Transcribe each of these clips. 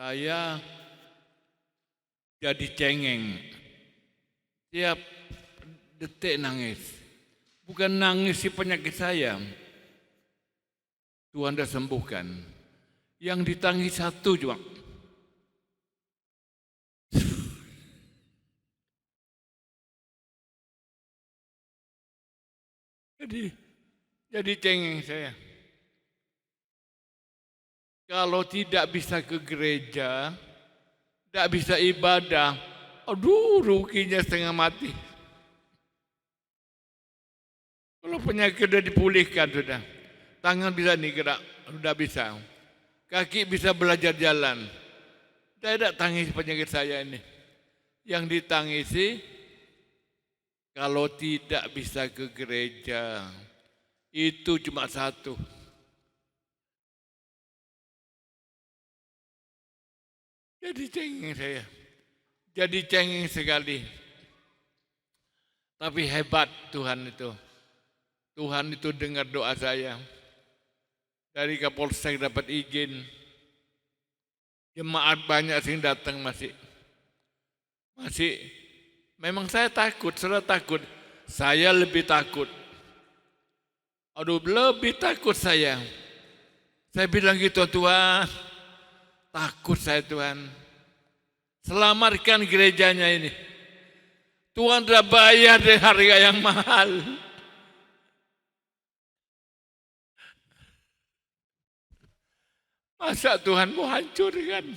Saya jadi cengeng. Tiap detik nangis. Bukan nangis si penyakit saya. Tuhan dah sembuhkan. Yang ditangis satu cuma. Jadi cengeng saya. Kalau tidak bisa ke gereja, tidak bisa ibadah, aduh ruginya setengah mati. Kalau penyakit sudah dipulihkan sudah, tangan bisa nih gerak, sudah bisa. Kaki bisa belajar jalan. Tidak tangis penyakit saya ini. Yang ditangisi, kalau tidak bisa ke gereja, itu cuma satu. Jadi cengeng saya. Jadi cengeng sekali. Tapi hebat Tuhan itu. Tuhan itu dengar doa saya. Dari Kapolsek dapat izin. Jemaat banyak sing datang masih. Memang saya takut, saudara takut. Saya lebih takut. Aduh, lebih takut saya. Saya bilang gitu, Tuhan. Takut saya Tuhan. Selamatkan gerejanya ini. Tuhan sudah bayar dengan harga yang mahal. Masa Tuhan mau hancurkan?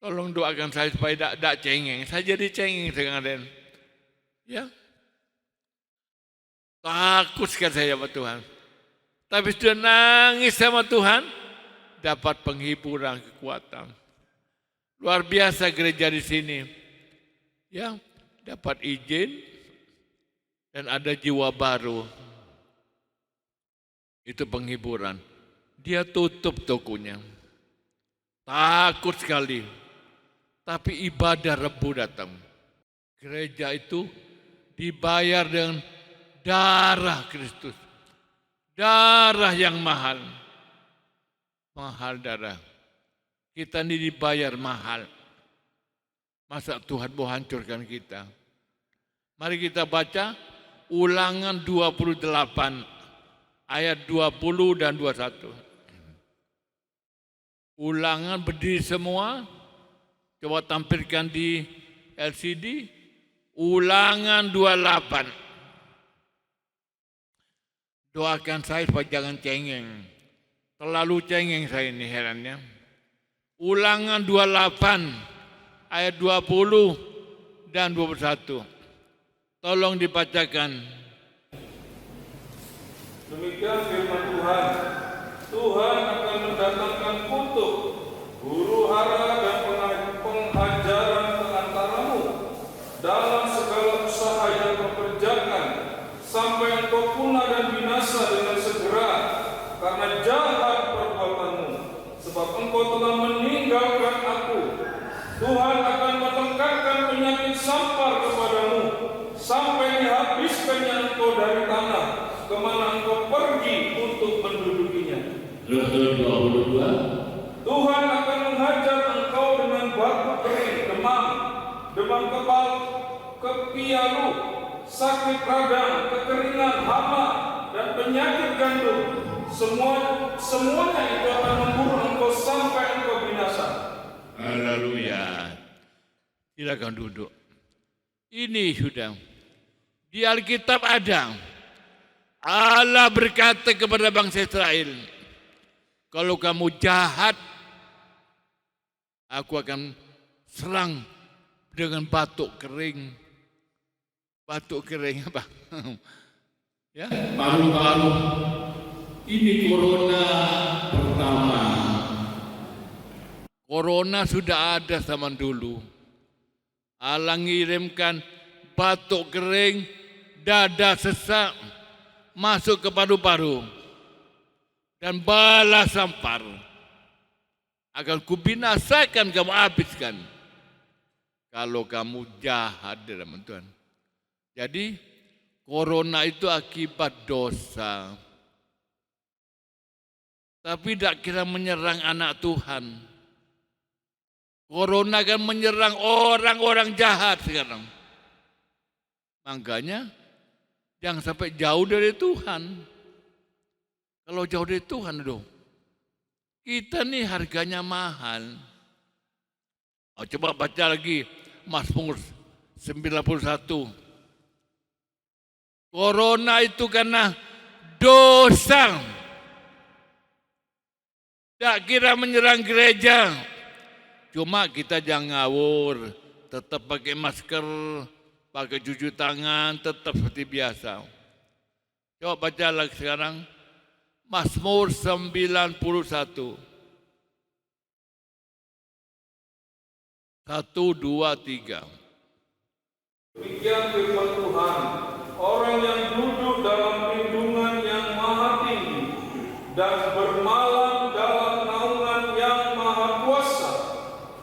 Tolong doakan saya supaya tidak cengeng. Saya jadi cengeng dengan kalian. Ya. Takut sekali saya sama Tuhan. Tapi sudah nangis sama Tuhan, dapat penghiburan, kekuatan. Luar biasa gereja di sini. Ya, dapat izin dan ada jiwa baru. Itu penghiburan. Dia tutup tokonya. Takut sekali. Tapi ibadah Rebu datang. Gereja itu dibayar dengan darah Kristus. Darah yang mahal. Mahal darah. Kita ini dibayar mahal. Masa Tuhan mau hancurkan kita? Mari kita baca Ulangan 28 ayat 20 dan 21. Ulangan berdiri semua. Coba tampilkan di LCD. Ulangan 28. Doakan saya supaya jangan cengeng. Terlalu cengeng saya ini herannya. Ulangan 28 ayat 20 dan 21. Tolong dibacakan. Demikian firman Tuhan. Tuhan akan mendatangkan kutuk, huru hara dan penghajaran ke antaramu dalam segala usaha yang kau kerjakan, sampai engkau punah dan binasa dengan segera, karena jahat perbuatanmu, sebab engkau telah meninggalkan aku. Tuhan akan meningkatkan penyakit sampar kepadamu, sampai dihabiskannya engkau dari tanah, kemana engkau pergi untuk mendudukinya. Rukun 22. Tuhan akan menghajar engkau dengan batuk kering, demam kepal, kepialu, sakit radang, kekeringan, hama, dan penyakit gandum. Semuanya itu akan memburu engkau sampai engkau binasa. Haleluya. Silakan duduk. Ini sudah di Alkitab ada. Allah berkata kepada bangsa Israel, kalau kamu jahat, aku akan serang dengan batuk kering. Batuk kering apa? Ya, paru-paru. Ini corona pertama. Corona sudah ada zaman dulu. Allah ngirimkan batuk kering, dada sesak, masuk ke paru-paru. Dan bala sampar. Akan kubinasakan kamu habiskan. Kalau kamu jahat dalam Tuhan. Jadi corona itu akibat dosa. Tapi tidak kira menyerang anak Tuhan. Corona kan menyerang orang-orang jahat sekarang. Makanya jangan sampai jauh dari Tuhan. Kalau jauh dari Tuhan, aduh, kita nih harganya mahal. Coba baca lagi Mazmur 91. Corona itu karena dosa. Tak kira menyerang gereja. Cuma kita jangan ngawur. Tetap pakai masker, pakai cuci tangan, tetap seperti biasa. Coba baca lagi sekarang. Mazmur 91. 1, 2, 3. Demikian firman Tuhan, orang yang duduk dalam lindungan yang maha tinggi dan bermalam dalam naungan yang maha kuasa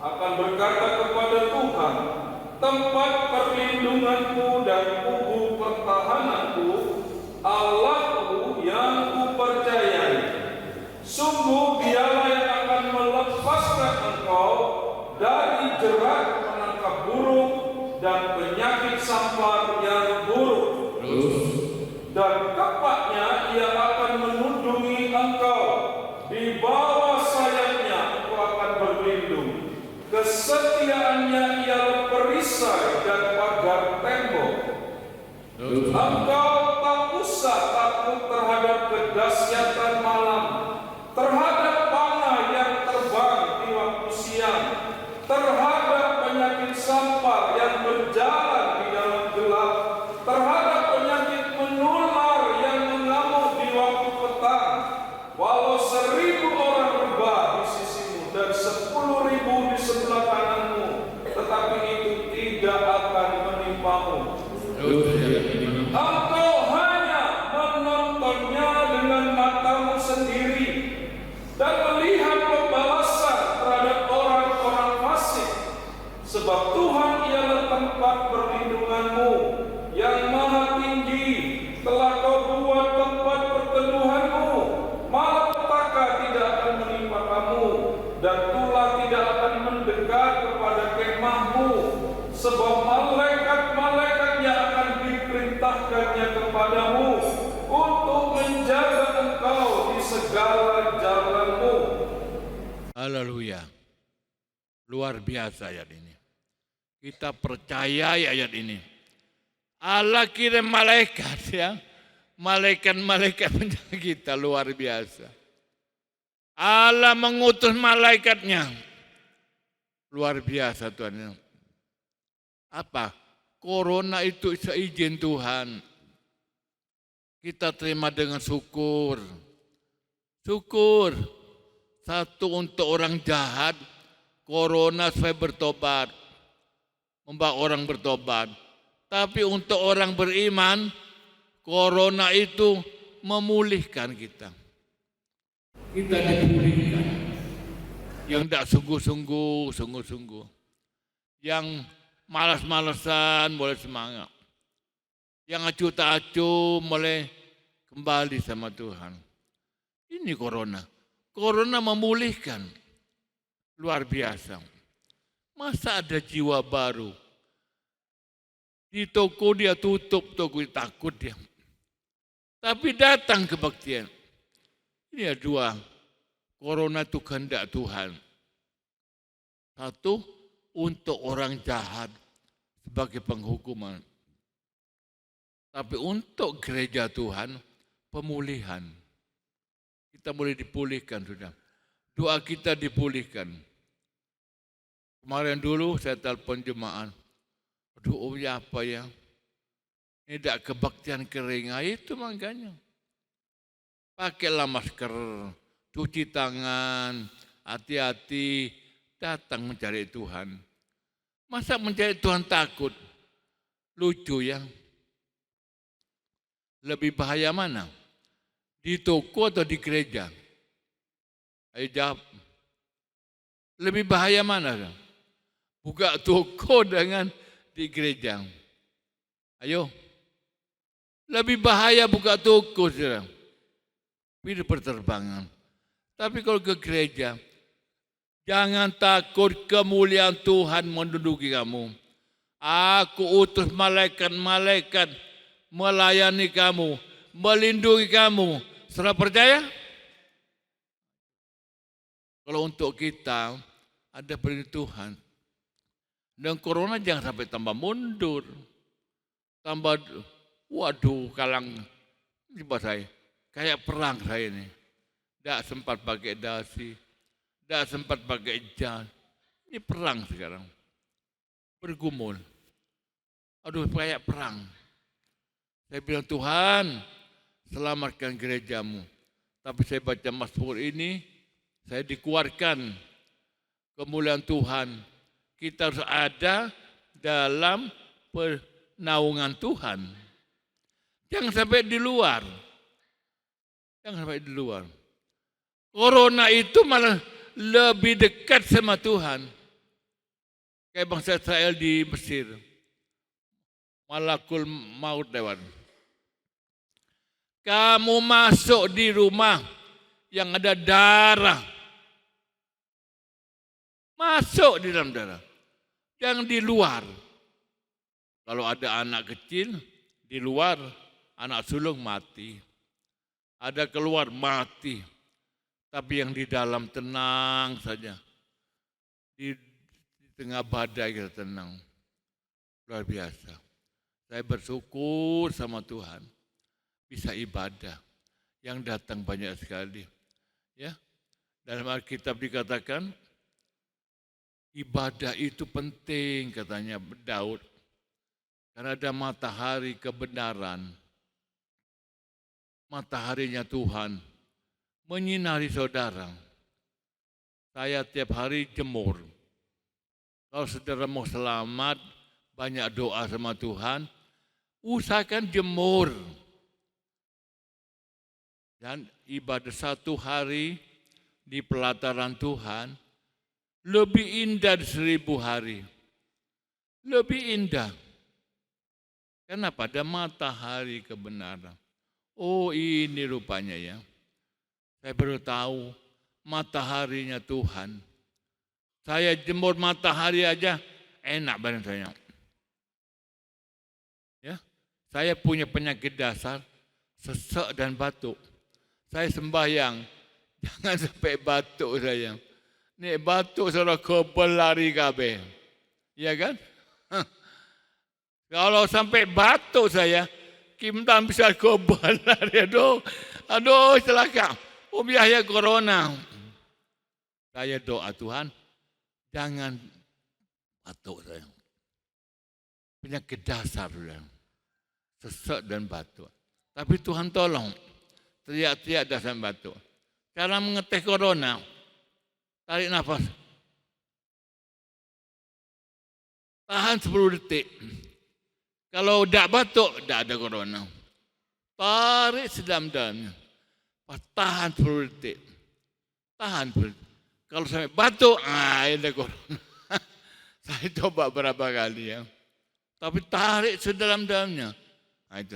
akan berkata kepada Tuhan, tempat perlindunganku dan kubu pertahananku, Allahku yang kupercayai. Sungguh dialah yang akan melepaskan engkau dari jerat penangkap burung dan penyakit sampar yang buruk. Dan kepaknya ia akan menundungi engkau. Di bawah sayapnya engkau akan berlindung. Kesetiaannya ialah perisai dan pagar tembok. Engkau tak usah takut terhadap kedahsyatan malam, terhadap panah yang terbang di waktu siang, terhadap penyakit sampar yang berjalan di dalam gelap, terhadap penyakit menular yang mengamuk di waktu petang. Walau 1.000 orang rebah di sisimu dan 10.000 di sebelah kananmu, tetapi itu tidak akan menimpamu. Engkau hanya menontonnya dengan matamu sendiri dan melihat pembalasan terhadap orang-orang fasik. Sebab Tuhan ialah tempat perlindunganmu yang maha tinggi, telah kau buat tempat perteduhanmu. Malapetaka tidak akan menimpa kamu, dan tulah tidak akan mendekat kepada kemahmu. Sebab malaikat-malaikatnya akan diperintahkannya kepadamu untuk menjaga engkau di segala jalanmu. Haleluya. Luar biasa ayat ini. Kita percaya ayat ini. Allah kirim malaikat ya. Malaikat-malaikat menjaga kita luar biasa. Allah mengutus malaikatnya. Luar biasa Tuhan. Apa? Corona itu seizin Tuhan. Kita terima dengan syukur. Syukur. Satu untuk orang jahat, corona supaya bertobat. Membawa orang bertobat. Tapi untuk orang beriman, corona itu memulihkan kita. Kita dipulihkan. Yang tidak sungguh-sungguh. Yang malas-malasan boleh semangat. Yang acuh tak acuh mulai kembali sama Tuhan. Ini corona. Corona memulihkan. Luar biasa. Masa ada jiwa baru? Di toko dia tutup, toko takut dia. Tapi datang kebaktian. Ini dua. Corona itu kehendak Tuhan. Satu, untuk orang jahat sebagai penghukuman. Tapi untuk gereja Tuhan, pemulihan. Kita boleh dipulihkan sudah. Doa kita dipulihkan. Kemarin dulu saya telepon jemaat. Aduh, ya apa ya? Ini tidak kebaktian kering. Itu makanya. Pakailah masker, cuci tangan, hati-hati, datang mencari Tuhan. Masa mencari Tuhan takut? Lucu ya. Lebih bahaya mana? Di toko atau di gereja? Ayo jawab. Lebih bahaya mana? Buka toko dengan di gereja. Ayo. Lebih bahaya buka toko, saudara. Pilih perterbangan. Tapi kalau ke gereja, Jangan takut, kemuliaan Tuhan menduduki kamu. Aku utus malaikat-malaikat melayani kamu, melindungi kamu. Saudara percaya? Kalau untuk kita ada perintah Tuhan. Dan corona jangan sampai tambah mundur. Tambah, waduh kalang, tiba saya. Kayak perang saya ini. Tidak sempat pakai dasi. Tidak sempat pakai jas. Ini perang sekarang. Bergumul. Aduh kayak perang. Saya bilang, Tuhan selamatkan gerejamu. Tapi saya baca Mazmur ini, saya dikeluarkan kemuliaan Tuhan. Kita harus ada dalam naungan Tuhan. Jangan sampai di luar. Jangan sampai di luar. Corona itu malah lebih dekat sama Tuhan. Kayak bangsa Israel di Mesir. Malakul maut lewat. Kamu masuk di rumah yang ada darah. Masuk di dalam darah. Jangan di luar. Kalau ada anak kecil di luar, anak sulung mati. Ada keluar mati. Tapi yang di dalam tenang saja. Di tengah badai kita tenang. Luar biasa. Saya bersyukur sama Tuhan. Bisa ibadah. Yang datang banyak sekali. Ya. Dalam Alkitab dikatakan, ibadah itu penting katanya Daud. Karena ada matahari kebenaran. Mataharinya Tuhan menyinari saudara. Saya tiap hari jemur. Kalau saudara mau selamat, banyak doa sama Tuhan, usahakan jemur. Dan ibadah 1 hari di pelataran Tuhan lebih indah dari 1000 hari. Lebih indah. Kenapa? Ada matahari kebenaran. Oh ini rupanya ya. Saya baru tahu mataharinya Tuhan. Saya jemur matahari aja enak badan saya. Ya, saya punya penyakit dasar, sesek dan batuk. Saya sembahyang, jangan sampai batuk saya. Nih batuk saudara kebal lari kabeh. Iya kan? Kalau sampai batuk saya, Kimtam bisa kebal lari. Aduh celaka. Yahya corona. Saya doa Tuhan, jangan batuk saya. Penyakit dasar saya. Sesek dan batuk. Tapi Tuhan tolong. Teriak-teriak dasar batuk. Cara mengetes corona, tarik nafas. Tahan 10 detik. Kalau tidak batuk, tidak ada corona. Tarik sedalam-dalamnya. Tahan 10 detik. Tahan 10 detik. Kalau sampai batuk, ada corona. Saya coba berapa kali ya. Tapi tarik sedalam-dalamnya. Nah, itu.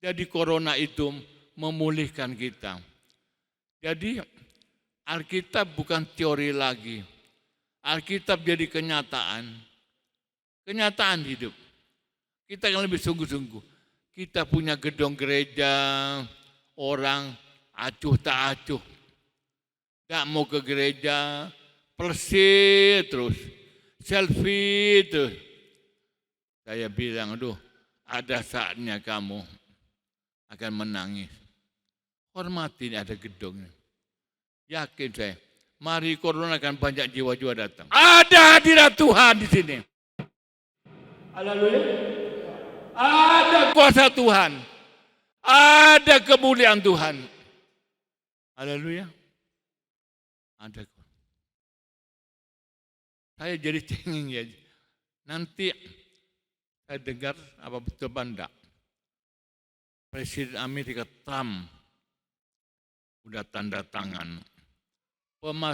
Jadi corona itu memulihkan kita. Jadi Alkitab bukan teori lagi. Alkitab jadi kenyataan. Kenyataan hidup. Kita yang lebih sungguh-sungguh. Kita punya gedung gereja, orang acuh tak acuh. Tak mau ke gereja, plesir terus. Selfie terus. Saya bilang, aduh, ada saatnya kamu akan menangis. Hormati ada gedungnya. Yakin saya, mari corona akan banyak jiwa-jiwa datang. Ada hadirat Tuhan di sini. Haleluya. Ada kuasa Tuhan. Ada kemuliaan Tuhan. Haleluya. Ada. Saya jadi cengeng ya. Nanti saya dengar apa betul enggak. Presiden Amerika Trump udah tanda tangan